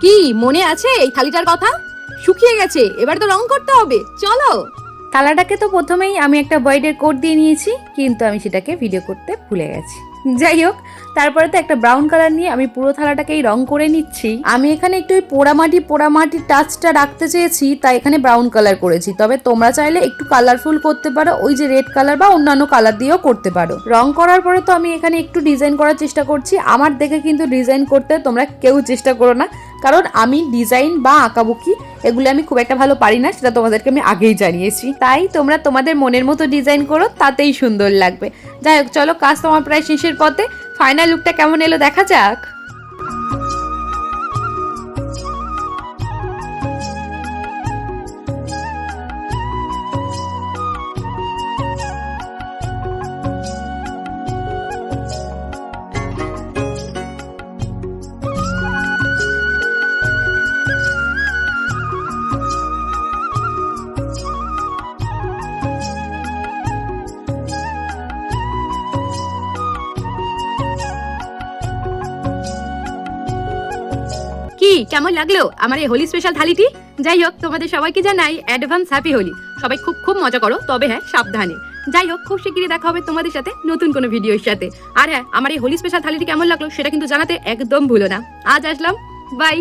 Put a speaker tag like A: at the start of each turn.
A: কি মনে আছে এই থালিটার কথা? শুকিয়ে গেছে, এবার তো রং করতে হবে, চলো।
B: থালাটাকে তো প্রথমেই আমি একটা বয়েডের কোট দিয়ে নিয়েছি, কিন্তু আমি সেটাকে ভিডিও করতে ভুলে গেছি। যাই হোক, তারপরে তো একটা ব্রাউন কালার নিয়ে আমি পুরো থালাটাকেই রং করে নিচ্ছি। আমি এখানে একটু ওই পোড়ামাটির টাচটা রাখতে চেয়েছি, তাই এখানে ব্রাউন কালার করেছি। তবে তোমরা চাইলে একটু কালারফুল করতে পারো, ওই যে রেড কালার বা অন্যান্য কালার দিয়েও করতে পারো। রং করার পরে তো আমি এখানে একটু ডিজাইন করার চেষ্টা করছি। আমার দেখে কিন্তু ডিজাইন করতে তোমরা কেউ চেষ্টা করো না, কারণ আমি ডিজাইন বা আঁকাবুকি এগুলো আমি খুব একটা ভালো পারি না, সেটা তোমাদেরকে আমি আগেই জানিয়েছি। তাই তোমরা তোমাদের মনের মতো ডিজাইন করো, তাতেই সুন্দর লাগবে। যাই হোক, চলো, কাজ তোমার প্রায় শেষের পথে। ফাইনাল লুকটা কেমন এলো দেখা যাক।
A: কি কেমন লাগলো আমার এই হোলি স্পেশাল থালিটি? যাই হোক, তোমাদের সবাইকে জানাই অ্যাডভান্স হ্যাপি হোলি। সবাই খুব খুব মজা করো, তবে হ্যাঁ সাবধানে। যাই হোক, খুব শিগগিরই দেখা হবে তোমাদের সাথে নতুন কোনো ভিডিওর সাথে। আর হ্যাঁ, আমার এই হোলি স্পেশাল থালিটি কেমন লাগলো সেটা কিন্তু জানাতে একদম ভুলো না। আজ আসলাম, বাই।